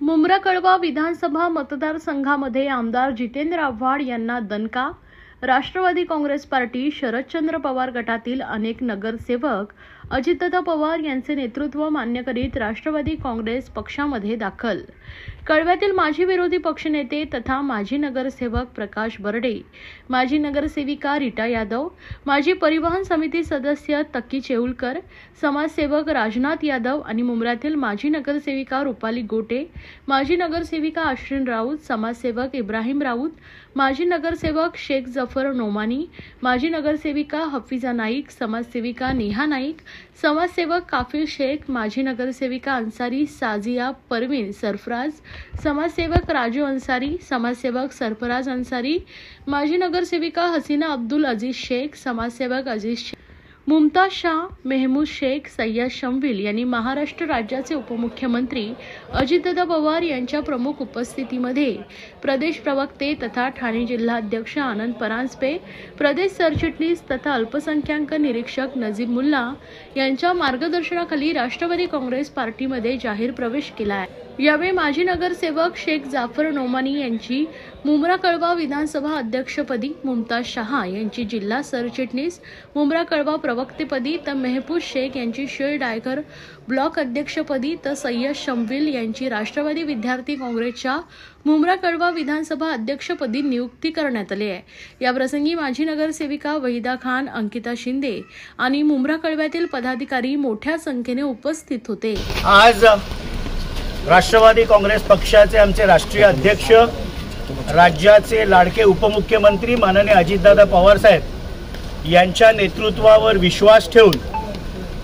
मुंब्रा कळवा विधानसभा मतदारसंघामध्ये आमदार जितेंद्र आव्हाड यांना दणका। राष्ट्रवादी काँग्रेस पार्टी शरदचंद्र पवार गटातील अनेक नगरसेवक अजितदादा पवार यांचे नेतृत्व मान्य करीत राष्ट्रवादी काँग्रेस पक्षामध्ये दाखल। कळव्यातील माजी विरोधी पक्षनेते तथा माजी नगरसेवक प्रकाश बर्डे, माजी नगरसेविका रीटा यादव, माजी परिवहन समिती सदस्य तक्की चेऊलकर, समाजसेवक राजनाथ यादव आणि मुंब्र्यातील माजी नगरसेविका रुपाली गोटे, माजी नगरसेविका अश्विन राऊत, समाजसेवक इब्राहिम राऊत, माजी नगरसेवक शेख जफर नोमानी, माजी नगरसेविका हफीजा नाईक, समाजसेविका नेहा नाईक, समाजसेवक काफिल शेख, माजी नगरसेविका अन्सारी साजिया परवीन सरफराज, समाजसेवक राजू अन्सारी, समाजसेवक सरफराज अन्सारी, माजी नगरसेविका हसीना अब्दुल अजीज शेख, समाजसेवक अजीज शेख, मुमताज शाह, महमूद शेख, सय्यद शमविल यांनी महाराष्ट्र राज्याचे उपमुख्यमंत्री अजितदादा पवार यांच्या प्रमुख उपस्थितीमध्ये प्रदेश प्रवक्ते तथा ठाणे जिल्हाध्यक्ष आनंद परांजपे, प्रदेश सरचिटणीस तथा अल्पसंख्याक निरीक्षक नजीब मुल्ला यांच्या मार्गदर्शनाखाली राष्ट्रवादी काँग्रेस पार्टीमध्ये जाहीर प्रवेश केला आहे। यावेळी माजी नगरसेवक शेख जाफर नोमानी यांची मुंब्रा कळवा विधानसभा अध्यक्षपदी, मुमताज शाह यांची जिल्हा सरचिटणीस मुंब्रा कळवा प्रवक्तेपदी, तर महमूद शेख यांची शिळडायगर ब्लॉक अध्यक्षपदी, तर सय्यद शमविल यांची राष्ट्रवादी विद्यार्थी काँग्रेसच्या मुंब्रा कळवा विधानसभा अध्यक्षपदी नियुक्ती करण्यात आली आहे। या प्रसंगी माजी नगरसेविका वहिदा खान, अंकिता शिंदे आणि मुंब्रा कळव्यातील पदाधिकारी मोठ्या संख्येने उपस्थित होते। आज राष्ट्रवादी काँग्रेस पक्षाचे आमचे राष्ट्रीय अध्यक्ष, राज्याचे लाडके उपमुख्यमंत्री माननीय अजितदादा पवार साहेब यांच्या नेतृत्वावर विश्वास ठेवून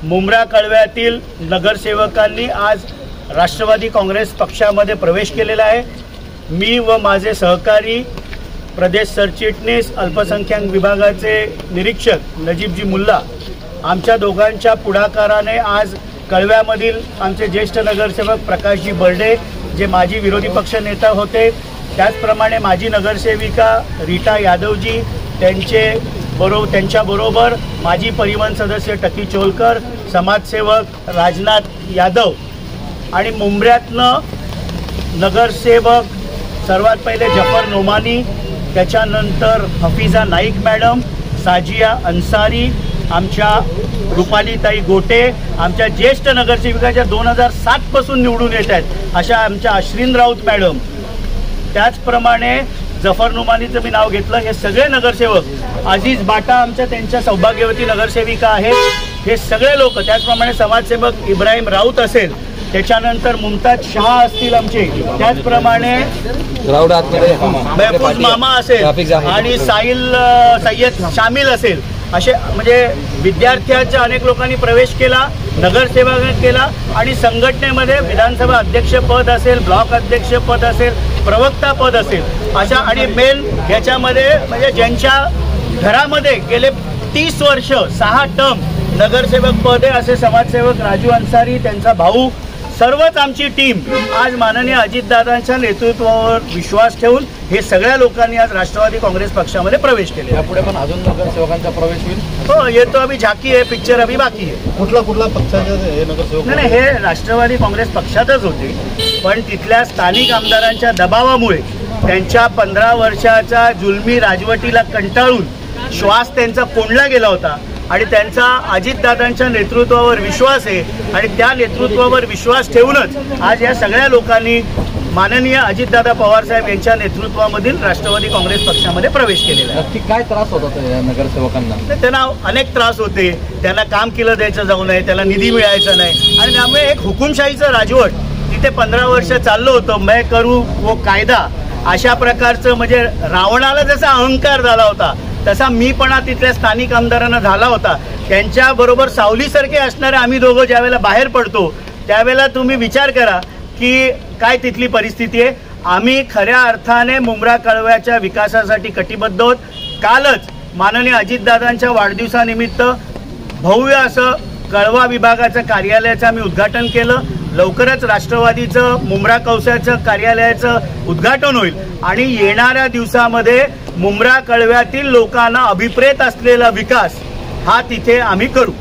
मुंब्रा कळव्यातील नगरसेवकांनी आज राष्ट्रवादी काँग्रेस पक्षामध्ये प्रवेश केलेला आहे। मी व माझे सहकारी प्रदेश सरचिटणीस अल्पसंख्याक विभागाचे निरीक्षक नजीबजी मुल्ला आमच्या दोघांच्या पुढाकाराने आज कळव्यामधील आमचे ज्येष्ठ नगरसेवक प्रकाशजी बर्डे, जे माजी विरोधी पक्ष नेता होते, त्याचप्रमाणे माजी नगरसेविका रीटा यादवजी त्यांच्याबरोबर माजी परिवहन सदस्य तक्की चेऊलकर, समाजसेवक राजनाथ यादव आणि मुंब्र्यातनं नगरसेवक सर्वात पहिले जफर नोमानी, त्याच्यानंतर हफीजा नाईक मॅडम, साजिया अन्सारी, आमच्या रुपालीताई गोटे, आमच्या ज्येष्ठ नगरसेविकाच्या 2007 पासून निवडून येत आहेत अशा आमच्या अश्विन राऊत मॅडम, त्याचप्रमाणे जफर नोमानीचं मी नाव घेतलं, हे सगळे नगरसेवक, अजीज बाटा आमच्या त्यांच्या सौभाग्यवती नगरसेविका आहेत, हे सगळे लोक, त्याचप्रमाणे समाजसेवक इब्राहिम राऊत असेल, त्याच्यानंतर मुमताज शाह असतील आमचे, त्याचप्रमाणे महफूज मामा असेल आणि सय्यद शामिल असेल, असे म्हणजे विद्यार्थ्यांच्या अनेक लोकांनी प्रवेश केला, नगरसेवक केला आणि संघटनेमध्ये विधानसभा अध्यक्षपद असेल, ब्लॉक अध्यक्षपद असेल, प्रवक्ता पद असेल, अशा आणि मेन याच्यामध्ये म्हणजे ज्यांच्या घरामध्ये गेले 30 वर्ष 6 टर्म नगरसेवक पद आहे असे समाजसेवक राजू अन्सारी, त्यांचा भाऊ, सर्वच आमची टीम आज माननीय अजितदादांच्या नेतृत्वावर विश्वास ठेवून हे सगळ्या लोकांनी आज राष्ट्रवादी काँग्रेस पक्षामध्ये प्रवेश केले। यापुढे पण अजून नगरसेवकांचा प्रवेश होईल? हो, येतो अभी झाकी आहे, पिक्चर अभी बाकी आहे। कुठला पक्षाचे हे नगरसेवक? नाही, हे राष्ट्रवादी काँग्रेस पक्षातच होते, पण तिथल्या स्थानिक आमदारांच्या दबावामुळे त्यांच्या 15 वर्षाच्या जुलमी राजवटीला कंटाळून श्वास त्यांचा कोंडला गेला होता आणि त्यांचा अजितदादांच्या नेतृत्वावर विश्वास आहे आणि त्या नेतृत्वावर विश्वास ठेवूनच आज या सगळ्या लोकांनी माननीय अजितदादा पवार साहेब यांच्या नेतृत्वामधील राष्ट्रवादी काँग्रेस पक्षामध्ये प्रवेश केलेला आहे। नक्की काय त्रास होता या नगरसेवकांना? त्यांना अनेक त्रास होते, त्यांना काम केलं द्यायचं जाऊ नये, त्याला निधी मिळायचा नाही आणि त्यामुळे एक हुकुमशाहीचं राजवट तिथे 15 वर्ष चाललं होतं। मैं करू वो कायदा अशा प्रकारचं, म्हणजे रावणाला जसा अहंकार झाला होता तसा मीपणा तिथल्या स्थानिक आमदारांना झाला होता। त्यांच्याबरोबर सावलीसारखे असणारे आम्ही दोघं ज्यावेळेला बाहेर पडतो त्यावेळेला तुम्ही विचार करा की काय तिथली परिस्थिती आहे। आम्ही खऱ्या अर्थाने मुंब्रा कळव्याच्या विकासासाठी कटिबद्ध आहोत। कालच माननीय अजितदादांच्या वाढदिवसानिमित्त भव्य असं कळवा विभागाचं कार्यालयाचं आम्ही उद्घाटन केलं। लवकरच राष्ट्रवादीचं मुंब्रा कौसाचं कार्यालयाचं उद्घाटन होईल आणि येणाऱ्या दिवसामध्ये मुंब्रा कळव्यातील लोकांना अभिप्रेत असलेला विकास हा तिथे आम्ही करू।